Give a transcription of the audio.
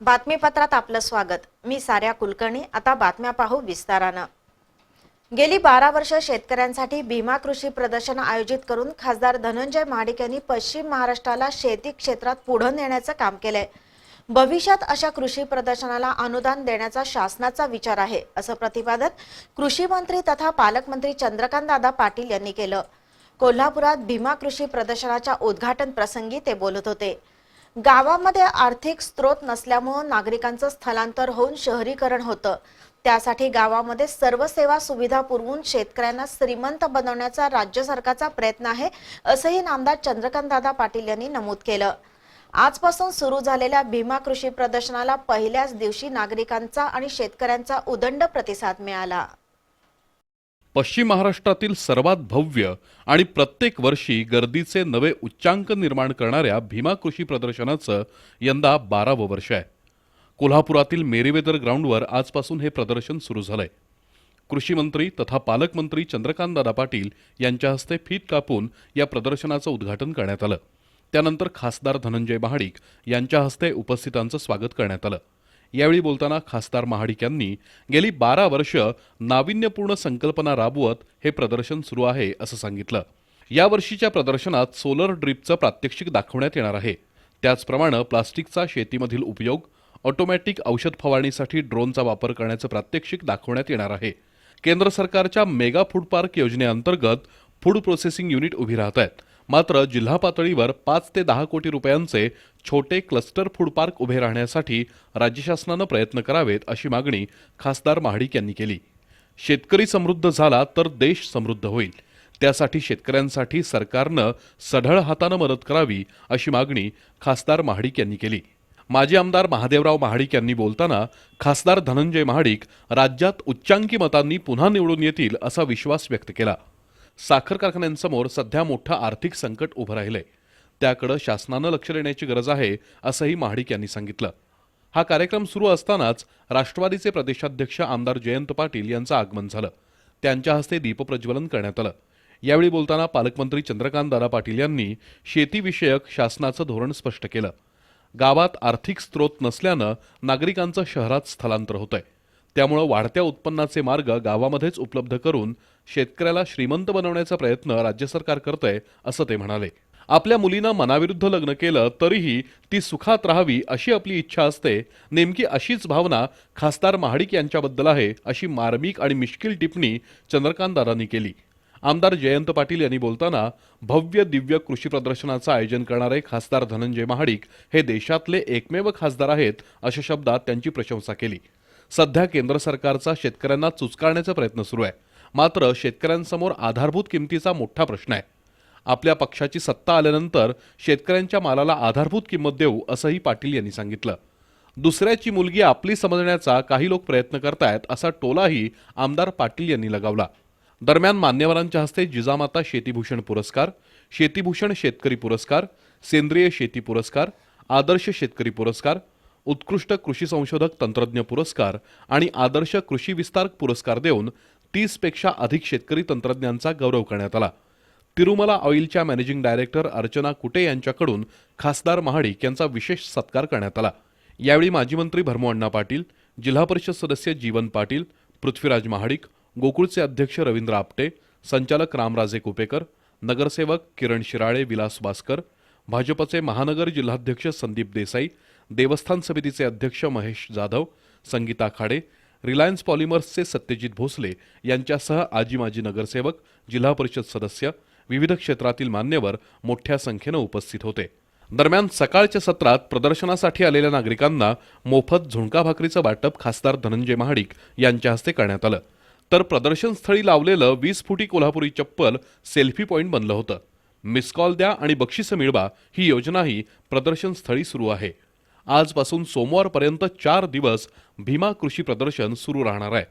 बातमीपत्रात आपलं स्वागत। मी साऱ्या कुलकर्णी। आता बातम्या पाहू विस्तारानं। गेली 12 वर्ष शेतकऱ्यांसाठी भीमा कृषी प्रदर्शन आयोजित करून खासदार धनंजय महाडिक यांनी पश्चिम महाराष्ट्राला शेती क्षेत्रात पुढे नेण्याचं काम केलंय। भविष्यात अशा कृषी प्रदर्शनाला अनुदान देण्याचा शासनाचा विचार आहे, असं प्रतिपादन कृषी मंत्री तथा पालकमंत्री चंद्रकांत दादा पाटील यांनी केलं। कोल्हापुरात भीमा कृषी प्रदर्शनाच्या उद्घाटन प्रसंगी ते बोलत होते। गावामध्ये आर्थिक स्रोत नसल्यामुळे नागरिकांचं स्थलांतर होऊन शहरीकरण होतं। त्यासाठी गावामध्ये सर्व सेवा सुविधा पुरवून शेतकऱ्यांना श्रीमंत बनवण्याचा राज्य सरकारचा प्रयत्न आहे, असंही नामदार चंद्रकांत दादा पाटील यांनी नमूद केलं। आजपासून सुरू झालेल्या भीमा कृषी प्रदर्शनाला पहिल्याच दिवशी नागरिकांचा आणि शेतकऱ्यांचा उदंड प्रतिसाद मिळाला। पश्चिम महाराष्ट्रातील सर्वात भव्य आणि प्रत्येक वर्षी गर्दीचे नवे उच्चांक निर्माण करणाऱ्या भीमा कृषी प्रदर्शनाचं यंदा 12वं वर्ष आहे। कोल्हापुरातील मेरीवेदर ग्राउंडवर आजपासून हे प्रदर्शन सुरू झालंय। कृषी मंत्री तथा पालकमंत्री चंद्रकांत दादा पाटील यांच्या हस्ते फीत कापून या प्रदर्शनाचं उद्घाटन करण्यात आलं। त्यानंतर खासदार धनंजय महाडिक यांच्या हस्ते उपस्थितांचं स्वागत करण्यात आलं। यावेळी बोलताना खासदार महाडिक यांनी गेली 12 वर्ष नाविन्यपूर्ण संकल्पना राबवत हे प्रदर्शन सुरू आहे असं सांगितलं। या वर्षीच्या प्रदर्शनात सोलर ड्रिपचं प्रात्यक्षिक दाखवण्यात येणार आहे। त्याचप्रमाणे प्लास्टिकचा शेतीमधील उपयोग, ऑटोमॅटिक औषध फवारणीसाठी ड्रोनचा वापर करण्याचं प्रात्यक्षिक दाखवण्यात येणार आहे। केंद्र सरकारच्या मेगा फूड पार्क योजनेअंतर्गत फूड प्रोसेसिंग युनिट उभी राहत आहेत। मात्र जिल्हा पातळीवर 5 ते 10 कोटी रुपयांचे छोटे क्लस्टर फूड पार्क उभे राहण्यासाठी राज्य शासनानं प्रयत्न करावेत अशी मागणी खासदार महाडिक यांनी केली। शेतकरी समृद्ध झाला तर देश समृद्ध होईल, त्यासाठी शेतकऱ्यांसाठी सरकारनं सढळ हातानं मदत करावी अशी मागणी खासदार महाडिक यांनी केली। माजी आमदार महादेवराव महाडिक यांनी बोलताना खासदार धनंजय महाडिक राज्यात उच्चांकी मतांनी पुन्हा निवडून येतील असा विश्वास व्यक्त केला। साखर कारखान्यांसमोर सध्या मोठं आर्थिक संकट उभं राहिलंय, त्याकडे शासनानं लक्ष देण्याची गरज आहे असंही महाडिक यांनी सांगितलं। हा कार्यक्रम सुरू असतानाच राष्ट्रवादीचे प्रदेशाध्यक्ष आमदार जयंत पाटील यांचं आगमन झालं। त्यांच्या हस्ते दीपप्रज्वलन करण्यात आलं। यावेळी बोलताना पालकमंत्री चंद्रकांत दादा पाटील यांनी शेतीविषयक शासनाचं धोरण स्पष्ट केलं। गावात आर्थिक स्रोत नसल्यानं नागरिकांचं शहरात स्थलांतर होतंय, त्यामुळे वाढत्या उत्पन्नाचे मार्ग गावामध्येच उपलब्ध करून शेतकऱ्याला श्रीमंत बनवण्याचा प्रयत्न राज्य सरकार करतंय असं ते म्हणाले। आपल्या मुलीनं मनाविरुद्ध लग्न केलं तरीही ती सुखात राहावी अशी आपली इच्छा असते, नेमकी अशीच भावना खासदार महाडिक यांच्याबद्दल आहे अशी मार्मिक आणि मिश्किल टिप्पणी चंद्रकांत दादांनी केली। आमदार जयंत पाटील यांनी बोलताना भव्य दिव्य कृषी प्रदर्शनाचं आयोजन करणारे खासदार धनंजय महाडिक हे देशातले एकमेव खासदार आहेत अशा शब्दात त्यांची प्रशंसा केली। सध्या केंद्र सरकारचा शेतकऱ्यांना चुचकारण्याचा प्रयत्न सुरू आहे, मात्र शेतकऱ्यांसमोर आधारभूत किमतीचा मोठा प्रश्न आहे। आपल्या पक्षाची सत्ता आल्यानंतर शेतकऱ्यांच्या मालाला आधारभूत किंमत देऊ असंही पाटील यांनी सांगितलं। दुसऱ्याची मुलगी आपली समजण्याचा काही लोक प्रयत्न करतायत असा टोलाही आमदार पाटील यांनी लगावला। दरम्यान मान्यवरांच्या हस्ते जिजामाता शेतीभूषण पुरस्कार, शेतीभूषण शेतकरी पुरस्कार, सेंद्रिय शेती पुरस्कार, आदर्श शेतकरी पुरस्कार, उत्कृष्ट कृषी संशोधक तंत्रज्ञ पुरस्कार आणि आदर्श कृषी विस्तार पुरस्कार देऊन 30 पेक्षा अधिक शेतकरी तंत्रज्ञांचा गौरव करण्यात आला। तिरुमला ऑइलच्या मॅनेजिंग डायरेक्टर अर्चना कुटे यांच्याकडून खासदार महाडिक यांचा विशेष सत्कार करण्यात आला। यावेळी माजी मंत्री भरमोअण्णा पाटील, जिल्हा परिषद सदस्य जीवन पाटील, पृथ्वीराज महाडिक, गोकुळचे अध्यक्ष रवींद्र आपटे, संचालक रामराजे कुपेकर, नगरसेवक किरण शिराळे, विलास भास्कर, भाजपचे महानगर जिल्हाध्यक्ष संदीप देसाई, देवस्थान समितीचे अध्यक्ष महेश जाधव, संगीता खाडे, रिलायन्स पॉलिमर्सचे सत्यजित भोसले यांच्यासह आजी माजी नगरसेवक, जिल्हा परिषद सदस्य, विविध क्षेत्रातील मान्यवर मोठ्या संख्येने उपस्थित होते। दरम्यान सकाळच्या सत्रात प्रदर्शनासाठी आलेल्या नागरिकांना मोफत झुणका भाकरीचं वाटप खासदार धनंजय महाडिक यांच्या हस्ते करण्यात आलं। तर प्रदर्शनस्थळी लावलेलं 20 फुटी कोल्हापुरी चप्पल सेल्फी पॉइंट बनलं होतं। मिस कॉल द्या आणि बक्षिसं मिळवा ही योजनाही प्रदर्शनस्थळी सुरू आहे। आजपासून सोमवारपर्यंत 4 दिवस भीमा कृषी प्रदर्शन सुरू राहणार आहे।